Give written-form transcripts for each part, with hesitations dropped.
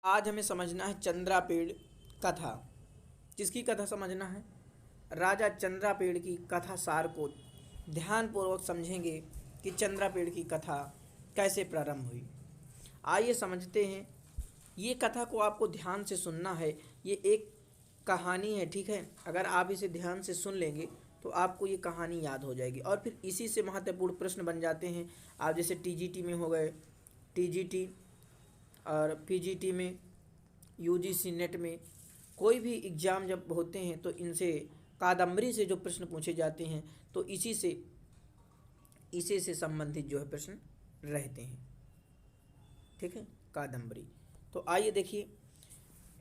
आज हमें समझना है चंद्रापेड़ कथा। किसकी कथा समझना है? राजा चंद्रापेड़ की कथा सार को ध्यानपूर्वक समझेंगे कि चंद्रापेड़ की कथा कैसे प्रारंभ हुई। आइए समझते हैं। ये कथा को आपको ध्यान से सुनना है। ये एक कहानी है, ठीक है। अगर आप इसे ध्यान से सुन लेंगे तो आपको ये कहानी याद हो जाएगी और फिर इसी से महत्वपूर्ण प्रश्न बन जाते हैं। आप जैसे टीजीटी में हो गए, टीजीटी और पीजीटी में, यूजीसी नेट में कोई भी एग्ज़ाम जब होते हैं तो इनसे कादम्बरी से जो प्रश्न पूछे जाते हैं तो इसी से संबंधित जो है प्रश्न रहते हैं, ठीक है। कादम्बरी। तो आइए देखिए,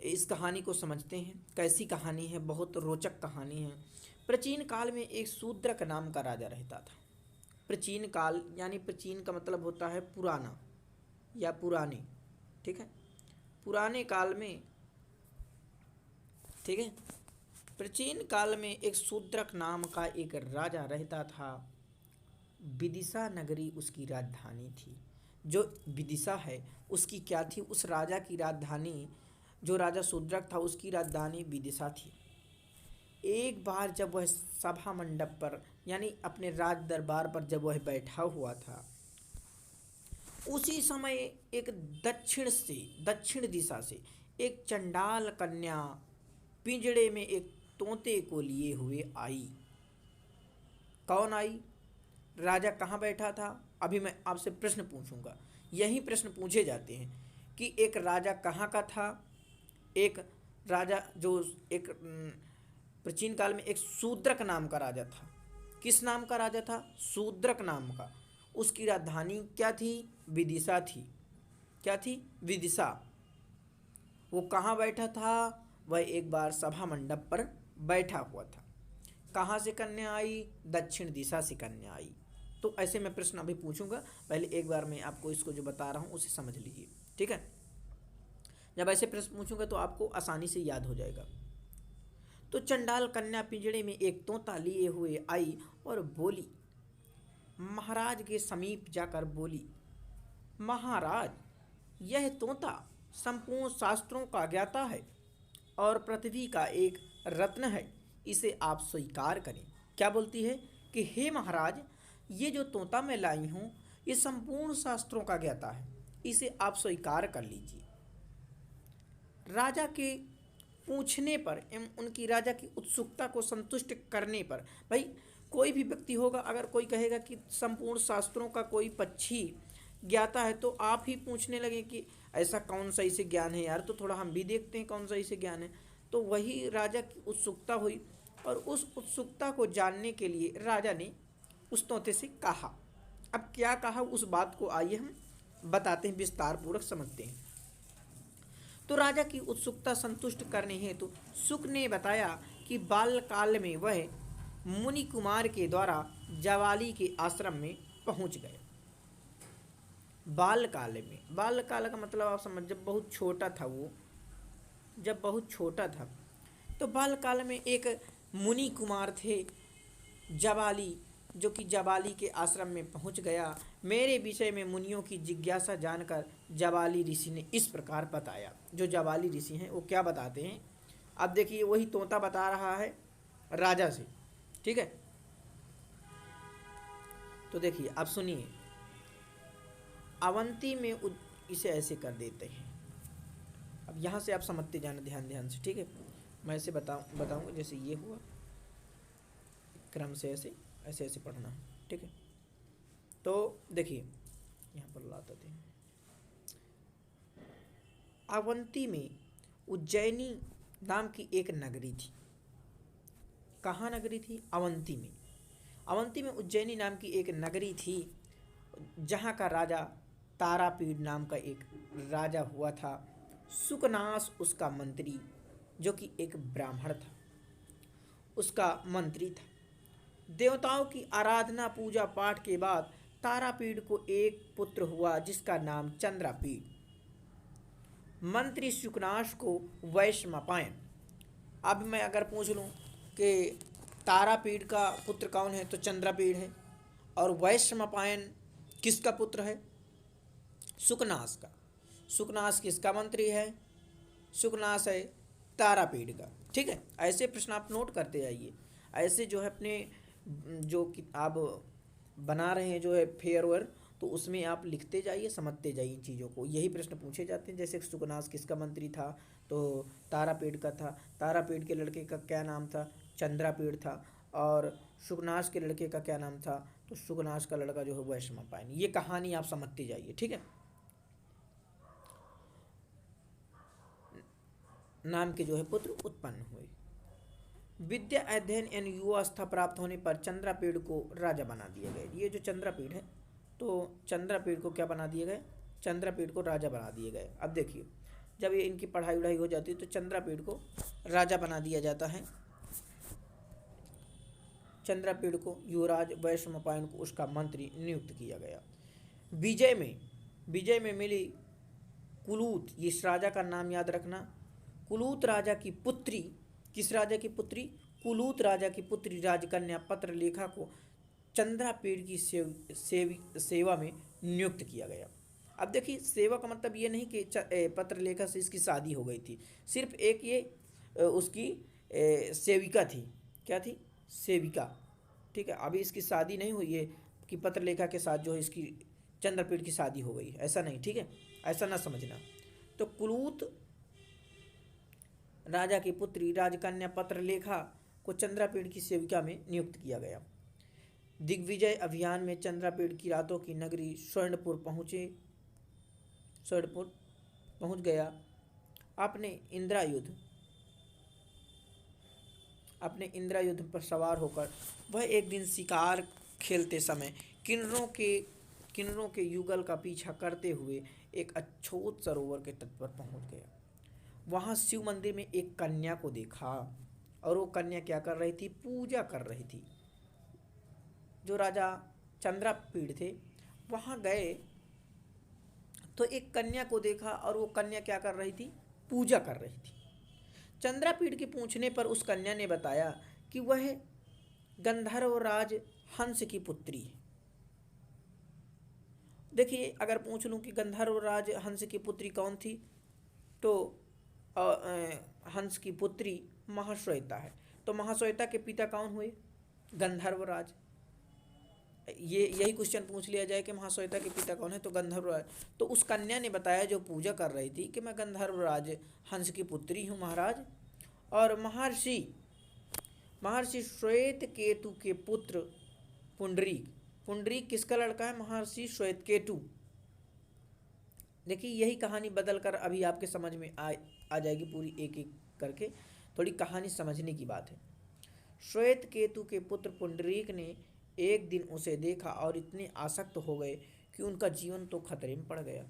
इस कहानी को समझते हैं। कैसी कहानी है? बहुत रोचक कहानी है। प्राचीन काल में एक शूद्रक नाम का राजा रहता था। प्राचीन काल यानी प्राचीन का मतलब होता है पुराना या पुराने, ठीक है। पुराने काल में, ठीक है, प्राचीन काल में एक शूद्रक नाम का एक राजा रहता था। विदिशा नगरी उसकी राजधानी थी। जो विदिशा है उसकी क्या थी? उस राजा की राजधानी, जो राजा शूद्रक था उसकी राजधानी विदिशा थी। एक बार जब वह सभा मंडप पर यानी अपने राज दरबार पर जब वह बैठा हुआ था, उसी समय एक दक्षिण दिशा से एक चंडाल कन्या पिंजड़े में एक तोते को लिए हुए आई। कौन आई? राजा कहाँ बैठा था? अभी मैं आपसे प्रश्न पूछूंगा। यही प्रश्न पूछे जाते हैं कि एक राजा कहाँ का था। एक राजा जो एक प्राचीन काल में एक शूद्रक नाम का राजा था। किस नाम का राजा था? शूद्रक नाम का। उसकी राजधानी क्या थी? विदिशा थी। क्या थी? विदिशा। वो कहाँ बैठा था? वह एक बार सभा मंडप पर बैठा हुआ था। कहाँ से कन्या आई? दक्षिण दिशा से कन्या आई। तो ऐसे मैं प्रश्न अभी पूछूंगा, पहले एक बार मैं आपको इसको जो बता रहा हूँ उसे समझ लीजिए, ठीक है। जब ऐसे प्रश्न पूछूंगा तो आपको आसानी से याद हो जाएगा। तो चंडाल कन्या पिंजड़े में एक तोता लिए हुए आई और बोली, महाराज के समीप जाकर बोली, महाराज, यह तोता संपूर्ण शास्त्रों का ज्ञाता है और पृथ्वी का एक रत्न है, इसे आप स्वीकार करें। क्या बोलती है कि हे महाराज, ये जो तोता मैं लाई हूँ ये संपूर्ण शास्त्रों का ज्ञाता है, इसे आप स्वीकार कर लीजिए। राजा के पूछने पर एवं उनकी राजा की उत्सुकता को संतुष्ट करने पर, भाई कोई भी व्यक्ति होगा, अगर कोई कहेगा कि संपूर्ण शास्त्रों का कोई पक्षी ज्ञाता है तो आप ही पूछने लगे कि ऐसा कौन सा इसे ज्ञान है यार, तो थोड़ा हम भी देखते हैं कौन सा इसे ज्ञान है। तो वही राजा की उत्सुकता हुई और उस उत्सुकता को जानने के लिए राजा ने उस तोते से कहा। अब क्या कहा उस बात को आइए हम बताते हैं, विस्तार पूर्वक समझते हैं। तो राजा की उत्सुकता संतुष्ट करने हेतु शुक ने बताया कि बाल्यकाल में वह मुनि कुमार के द्वारा जवाली के आश्रम में पहुंच गए। बाल्यकाल में, बाल्यकाल का मतलब आप समझ, जब बहुत छोटा था वो, जब बहुत छोटा था। तो बाल्यकाल में एक मुनि कुमार थे जवाली, जो कि जवाली के आश्रम में पहुंच गया। मेरे विषय में मुनियों की जिज्ञासा जानकर जवाली ऋषि ने इस प्रकार बताया। जो जवाली ऋषि हैं वो क्या बताते हैं, अब देखिए, वही तोता बता रहा है राजा से, ठीक है। तो देखिए, अब सुनिए, अवंती में इसे ऐसे कर देते हैं। अब यहाँ से आप समझते जाना ध्यान से, ठीक है। मैं ऐसे बताऊँगा जैसे ये हुआ, क्रम से ऐसे ऐसे ऐसे पढ़ना है, ठीक है। तो देखिए, यहाँ पर लाते थे, अवंती में उज्जैनी नाम की एक नगरी थी। कहाँ नगरी थी? अवंती में। अवंती में उज्जैनी नाम की एक नगरी थी, जहाँ का राजा तारापीठ नाम का एक राजा हुआ था। सुकनास उसका मंत्री, जो कि एक ब्राह्मण था, उसका मंत्री था। देवताओं की आराधना पूजा पाठ के बाद तारापीठ को एक पुत्र हुआ जिसका नाम चंद्रापीठ। मंत्री शुकनाश को वैश्वपायन। अब मैं अगर पूछ लूँ कि तारापीठ का पुत्र कौन है, तो चंद्रापीठ है। और वैश्वपायन किसका पुत्र है? सुकनास का। सुकनास किसका मंत्री है? सुकनास है तारापीठ का। ठीक है, ऐसे प्रश्न आप नोट करते जाइए। ऐसे जो है अपने जो कि आप बना रहे हैं जो है फेयरवेयर, तो उसमें आप लिखते जाइए, समझते जाइए इन चीज़ों को। यही प्रश्न पूछे जाते हैं। जैसे सुकनास किसका मंत्री था, तो तारापीठ का था। तारापीठ के लड़के का क्या नाम था, चंद्रापीठ था। और सुकनास के लड़के का क्या नाम था, तो सुकनास का लड़का जो है वैशंपायन। ये कहानी आप समझते जाइए। ठीक है, नाम के जो है पुत्र उत्पन्न हुए। विद्या अध्ययन एवं युवावस्था प्राप्त होने पर चंद्रापीठ को राजा बना दिया गया। ये जो चंद्रापीठ है, तो चंद्रापीठ को क्या बना दिया गया, चंद्रापीठ को राजा बना दिए गए। अब देखिए, जब ये इनकी पढ़ाई वढ़ाई हो जाती है तो चंद्रापीठ को राजा बना दिया जाता है। चंद्रापीठ को युवराज वैशंपायन को उसका मंत्री नियुक्त किया गया। विजय में मिली कुलूत, इस राजा का नाम याद रखना। कुलूत राजा की पुत्री, किस राजा की पुत्री, कुलूत राजा की पुत्री राजकन्या पत्रलेखा को चंद्रापीठ की सेवा में नियुक्त किया गया। अब देखिए, सेवा का मतलब ये नहीं कि पत्रलेखा से इसकी शादी हो गई थी, सिर्फ एक ये उसकी सेविका थी। क्या थी, सेविका। ठीक है, अभी इसकी शादी नहीं हुई है कि पत्रलेखा के साथ जो है इसकी चंद्रपीठ की शादी हो गई, ऐसा नहीं। ठीक है, ऐसा ना समझना। तो कुलूत राजा की पुत्री राजकन्या पत्रलेखा को चंद्रापीठ की सेविका में नियुक्त किया गया। दिग्विजय अभियान में चंद्रापीठ की रातों की नगरी स्वर्णपुर पहुंच गया। अपने इंद्रायुध पर सवार होकर वह एक दिन शिकार खेलते समय किन्नरों के युगल का पीछा करते हुए एक अछूत सरोवर के तट पर पहुंच गया। वहां शिव मंदिर में एक कन्या को देखा, और वो कन्या क्या कर रही थी, पूजा कर रही थी। जो राजा चंद्रापीठ थे वहां गए तो एक कन्या को देखा, और वो कन्या क्या कर रही थी, पूजा कर रही थी। चंद्रापीठ के पूछने पर उस कन्या ने बताया कि वह गंधर्वराज हंस की पुत्री है। देखिए, अगर पूछ लूं कि गंधर्वराज हंस की पुत्री कौन थी, तो हंस की पुत्री महाश्वेता है। तो महाश्वेता के पिता कौन हुए, गंधर्वराज। ये यही क्वेश्चन पूछ लिया जाए कि महाश्वेता के पिता कौन है, तो गंधर्वराज। तो उस कन्या ने बताया, जो पूजा कर रही थी, कि मैं गंधर्वराज हंस की पुत्री हूँ महाराज। और महर्षि श्वेत केतु के पुत्र पुंडरीक किसका लड़का है, महर्षि श्वेत केतु। देखिए, यही कहानी बदल कर अभी आपके समझ में आ जाएगी पूरी, एक एक करके। थोड़ी कहानी समझने की बात है। श्वेत केतु के पुत्र पुंडरीक ने एक दिन उसे देखा और इतने आसक्त हो गए कि उनका जीवन तो खतरे में पड़ गया।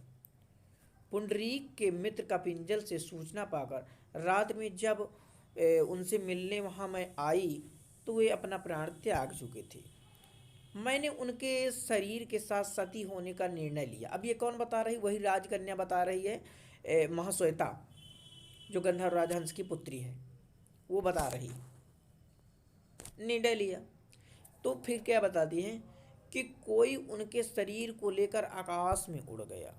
पुंडरीक के मित्र कपिंजल से सूचना पाकर रात में जब उनसे मिलने वहाँ मैं आई, तो वे अपना प्राण त्याग चुके थे। मैंने उनके शरीर के साथ सती होने का निर्णय लिया। अब ये कौन बता रही, वही राजकन्या बता रही है, महाश्वेता, जो गंधर्व राज हंस की पुत्री है, वो बता रही। निर्णय लिया, तो फिर क्या बताती है कि कोई उनके शरीर को लेकर आकाश में उड़ गया।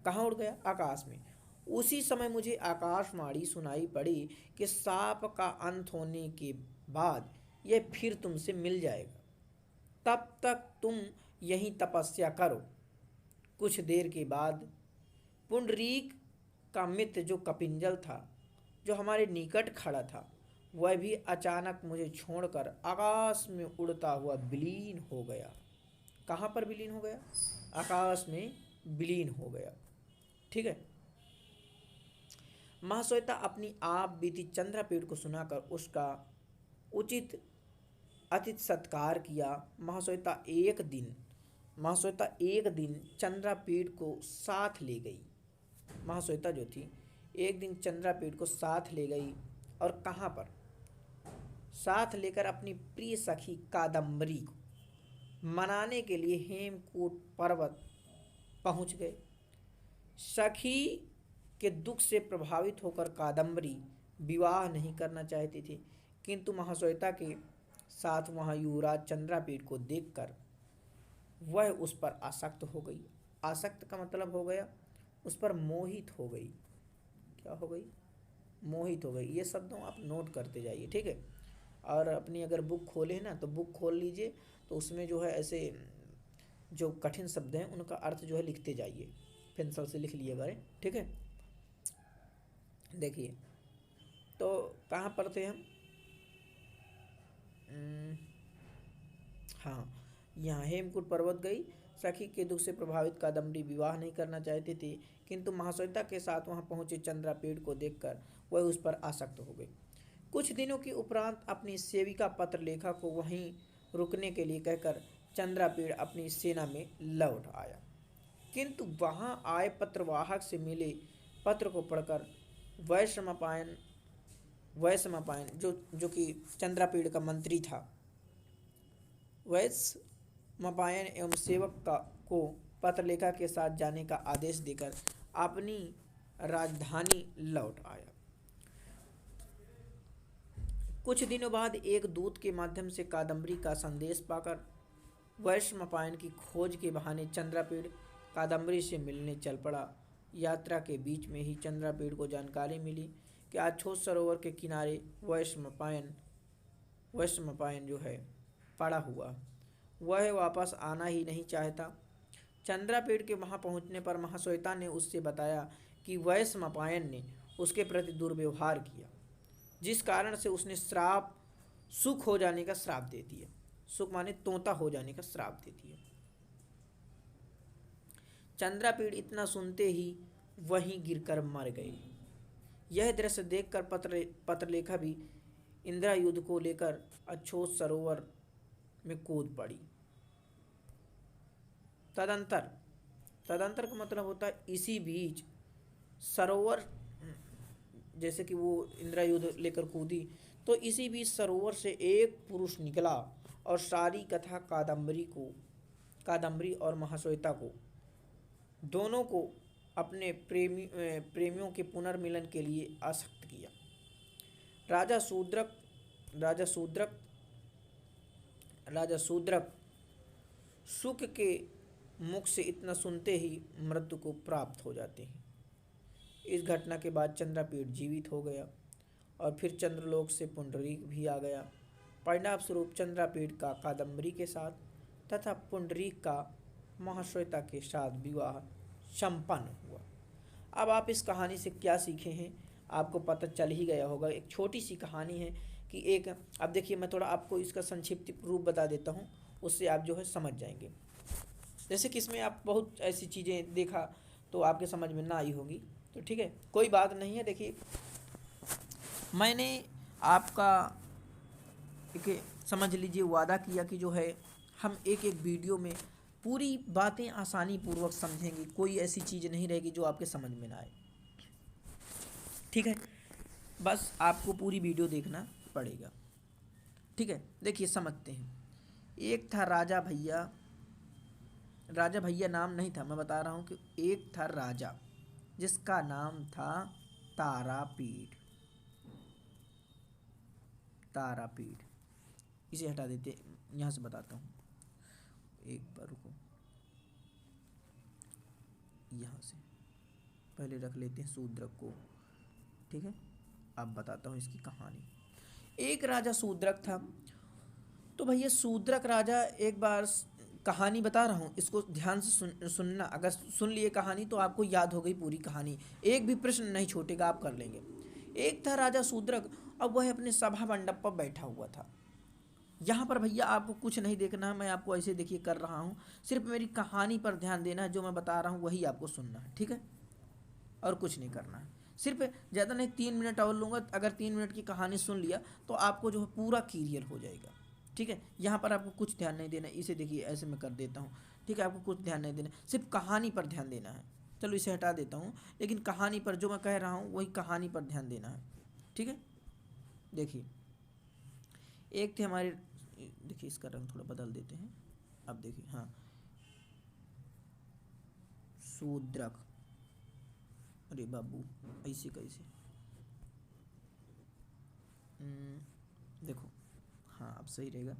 कहाँ उड़ गया, आकाश में। उसी समय मुझे आकाशवाणी सुनाई पड़ी कि सांप का अंत होने के बाद यह फिर तुमसे मिल जाएगा, तब तक तुम यहीं तपस्या करो। कुछ देर के बाद पुंडरीक का मित्र जो कपिंजल था, जो हमारे निकट खड़ा था, वह भी अचानक मुझे छोड़कर आकाश में उड़ता हुआ विलीन हो गया। कहाँ पर विलीन हो गया, आकाश में विलीन हो गया। ठीक है, महाश्वेता अपनी आप बीती चंद्रापीठ को सुनाकर उसका उचित अतिथि सत्कार किया। महाश्वेता एक दिन चंद्रापीठ को साथ ले गई। महाश्वेता जो थी एक दिन चंद्रापीठ को साथ ले गई, और कहाँ पर, साथ लेकर अपनी प्रिय सखी कादम्बरी को मनाने के लिए हेमकूट पर्वत पहुँच गए। सखी के दुख से प्रभावित होकर कादम्बरी विवाह नहीं करना चाहती थी, किंतु महाश्वेता के साथ वहाँ युवराज चंद्रापीठ को देखकर वह उस पर आसक्त हो गई। आसक्त का मतलब हो गया, उस पर मोहित हो गई। क्या हो गई, मोहित हो गई। ये शब्दों आप नोट करते जाइए, ठीक है। और अपनी अगर बुक खोले ना तो बुक खोल लीजिए, तो उसमें जो है ऐसे जो कठिन शब्द हैं उनका अर्थ जो है लिखते जाइए, पेंसिल से लिख लिया करें, ठीक है। देखिए, तो कहाँ पर थे हम? अम्म, हाँ, यहाँ हेमकूट पर्वत गई। सखी के दुख से प्रभावित कादम्बरी विवाह नहीं करना चाहती थी, किंतु महाश्वेता के साथ वहाँ पहुँचे चंद्रापीड़ को देखकर वह उस पर आसक्त हो गई। कुछ दिनों के उपरांत अपनी सेविका पत्रलेखा को वहीं रुकने के लिए कहकर चंद्रापीड़ अपनी सेना में लौट आया, किंतु वहाँ आए पत्रवाहक से मिले पत्र को पढ़कर वैश्रमपायन वैश्रमपायन जो जो कि चंद्रापीड़ का मंत्री था, वैश्रमपायन एवं सेवक का को पत्रलेखा के साथ जाने का आदेश देकर अपनी राजधानी लौट आया। कुछ दिनों बाद एक दूत के माध्यम से कादम्बरी का संदेश पाकर वैश्रमपायन की खोज के बहाने चंद्रापीड़ कादम्बरी से मिलने चल पड़ा। यात्रा के बीच में ही चंद्रापीड़ को जानकारी मिली कि अछोत सरोवर के किनारे वैश्रमपायन जो है पड़ा हुआ, वह वापस आना ही नहीं चाहता। चंद्रापीड़ के वहाँ पहुँचने पर महाश्वेता ने उससे बताया कि वैश्रमपायन ने उसके प्रति दुर्व्यवहार किया, जिस कारण से उसने सुख हो जाने का श्राप दे दिया। सुख माने तोता हो जाने का श्राप दे दिया। चंद्रापीड़ इतना सुनते ही वहीं गिरकर मर गई। यह दृश्य देखकर पत्रलेखा भी इंद्रायुध को लेकर अछोत सरोवर में कूद पड़ी। तदंतर तदंतर का मतलब होता है इसी बीच सरोवर, जैसे कि वो इंद्रायुध लेकर कूदी, तो इसी बीच सरोवर से एक पुरुष निकला और सारी कथा कादम्बरी और महाश्वेता को दोनों को अपने प्रेमियों के पुनर्मिलन के लिए आसक्त किया। राजा शूद्रक सुख के मुख से इतना सुनते ही मृत्यु को प्राप्त हो जाते हैं। इस घटना के बाद चंद्रापीड़ जीवित हो गया और फिर चंद्रलोक से पुंडरीक भी आ गया। परिणाम स्वरूप चंद्रापीड़ का कादम्बरी के साथ तथा पुंडरीक का महाश्वेता के साथ विवाह संपन्न हुआ। अब आप इस कहानी से क्या सीखे हैं आपको पता चल ही गया होगा। एक छोटी सी कहानी है कि अब देखिए, मैं थोड़ा आपको इसका संक्षिप्त रूप बता देता हूँ, उससे आप जो है समझ जाएंगे। जैसे कि इसमें आप बहुत ऐसी चीज़ें देखा तो आपके समझ में ना आई होगी, तो ठीक है, कोई बात नहीं है। देखिए, मैंने आपका एक समझ लीजिए वादा किया कि जो है हम एक एक वीडियो में पूरी बातें आसानी पूर्वक समझेंगे, कोई ऐसी चीज़ नहीं रहेगी जो आपके समझ में ना आए, ठीक है। बस आपको पूरी वीडियो देखना पड़ेगा, ठीक है। देखिए, समझते हैं। एक था राजा भैया नाम नहीं था, मैं बता रहा हूँ कि एक था राजा जिसका नाम था तारापीड़। इसे हटा देते, यहाँ से बताता हूँ, एक बार रुको, यहाँ से पहले रख लेते हैं शूद्रक को, ठीक है। अब बताता हूँ इसकी कहानी। एक राजा शूद्रक था। तो भैया शूद्रक राजा, एक बार कहानी बता रहा हूँ, इसको ध्यान से सुनना। अगर सुन लिए कहानी तो आपको याद हो गई पूरी कहानी, एक भी प्रश्न नहीं छूटेगा, आप कर लेंगे। एक था राजा शूद्रक, अब वह अपने सभा मंडप पर बैठा हुआ था। यहाँ पर भैया आपको कुछ नहीं देखना है, मैं आपको ऐसे देखिए कर रहा हूँ, सिर्फ मेरी कहानी पर ध्यान देना है, जो मैं बता रहा हूँ वही आपको सुनना है, ठीक है, और कुछ नहीं करना है। सिर्फ ज़्यादा नहीं, 3 मिनट और लूँगा। अगर 3 मिनट की कहानी सुन लिया तो आपको जो है पूरा क्लियर हो जाएगा, ठीक है। यहाँ पर आपको कुछ ध्यान नहीं देना, इसे देखिए ऐसे मैं कर देता हूँ, ठीक है। आपको कुछ ध्यान नहीं देना, सिर्फ कहानी पर ध्यान देना है। चलो इसे हटा देता हूँ, लेकिन कहानी पर जो मैं कह रहा हूँ वही कहानी पर ध्यान देना है, ठीक है। देखिए, एक थे हमारे, देखिए इसका रंग थोड़ा बदल देते हैं। अब देखिए, हाँ, शूद्रक, अरे बाबू ऐसे कैसे, देखो, हाँ अब सही रहेगा।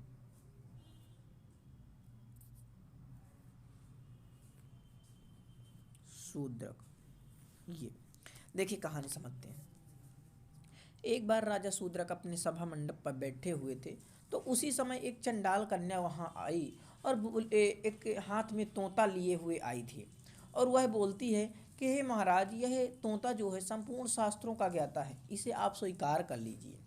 शूद्रक, ये देखिए कहानी समझते हैं। एक बार राजा शूद्रक अपने सभा मंडप पर बैठे हुए थे, तो उसी समय एक चंडाल कन्या वहां आई और एक हाथ में तोता लिए हुए आई थी, और वह बोलती है कि हे महाराज, यह तोता जो है संपूर्ण शास्त्रों का ज्ञाता है, इसे आप स्वीकार कर लीजिए।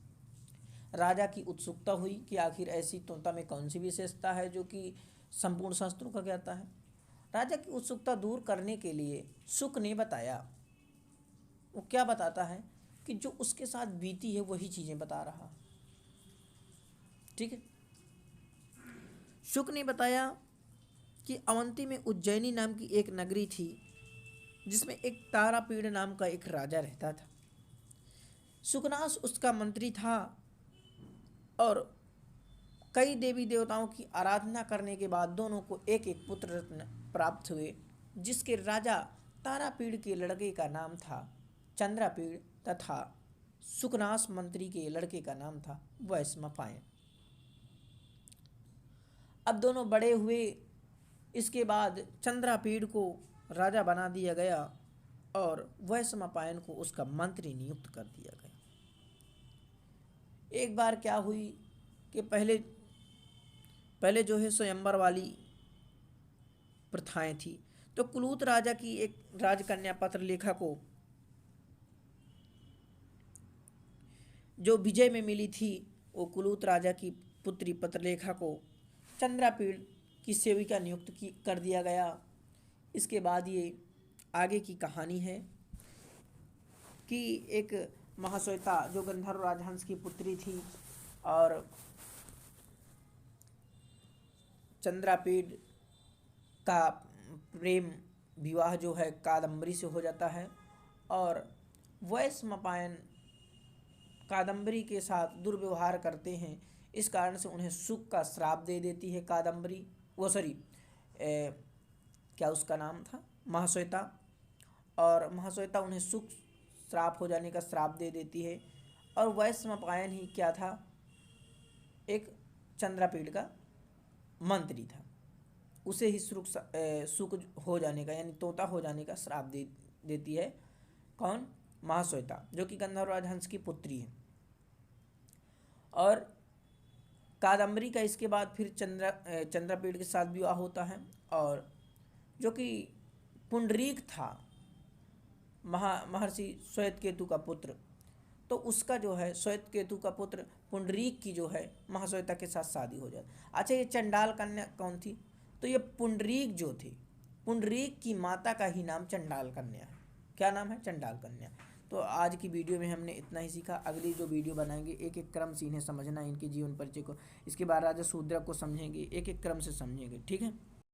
राजा की उत्सुकता हुई कि आखिर ऐसी तोता में कौन सी विशेषता है जो कि संपूर्ण शास्त्रों का ज्ञाता है। राजा की उत्सुकता दूर करने के लिए शुक ने बताया, वो क्या बताता है कि जो उसके साथ बीती है वही चीजें बता रहा। ठीक है। शुक ने बताया कि अवंती में उज्जैनी नाम की एक नगरी थी, जिसमें एक तारापीड़ नाम का एक राजा रहता था। सुकनास उसका मंत्री था, और कई देवी देवताओं की आराधना करने के बाद दोनों को एक एक पुत्र रत्न प्राप्त हुए, जिसके राजा तारापीड़ के लड़के का नाम था चंद्रापीड़, तथा सुकनास मंत्री के लड़के का नाम था वैश्वपायन। अब दोनों बड़े हुए, इसके बाद चंद्रापीड़ को राजा बना दिया गया और वैश्वपायन को उसका मंत्री नियुक्त कर दिया गया। एक बार क्या हुई कि पहले जो है स्वयंवर वाली प्रथाएं थी, तो कुलूत राजा की एक राजकन्या पत्रलेखा को जो विजय में मिली थी, वो कुलूत राजा की पुत्री पत्रलेखा को चंद्रापीड़ की सेविका नियुक्त कर दिया गया। इसके बाद ये आगे की कहानी है कि एक महाश्वेता जो गंधर्व राजहंस की पुत्री थी, और चंद्रापीड़ का प्रेम विवाह जो है कादम्बरी से हो जाता है, और वैश्वपायन कादम्बरी के साथ दुर्व्यवहार करते हैं। इस कारण से उन्हें सुख का श्राप दे देती है कादम्बरी, क्या उसका नाम था, महाश्वेता। और महाश्वेता उन्हें सुख श्राप हो जाने का श्राप दे देती है, और वैश्वपायन ही क्या था, एक चंद्रापीड़ का मंत्री था, उसे ही सुख हो जाने का यानी तोता हो जाने का श्राप देती है। कौन? महाश्वेता, जो कि गंधर्व राजहंस की पुत्री है। और कादम्बरी का इसके बाद फिर चंद्रापीड़ के साथ विवाह होता है, और जो कि पुंडरीक था, महर्षि श्वेतकेतु का पुत्र, तो उसका जो है श्वेतकेतु का पुत्र पुंडरीक की जो है महाश्वेता के साथ शादी हो जाती। अच्छा, ये चंडाल कन्या कौन थी? तो ये पुंडरीक जो थी, पुंडरीक की माता का ही नाम चंडाल कन्या है। क्या नाम है? चंडाल कन्या। तो आज की वीडियो में हमने इतना ही सीखा। अगली जो वीडियो बनाएंगे एक एक क्रम से इन्हें समझना, इनके जीवन परिचय को, इसके बाद राजा शूद्रक को समझेंगे, एक एक क्रम से समझेंगे। ठीक है।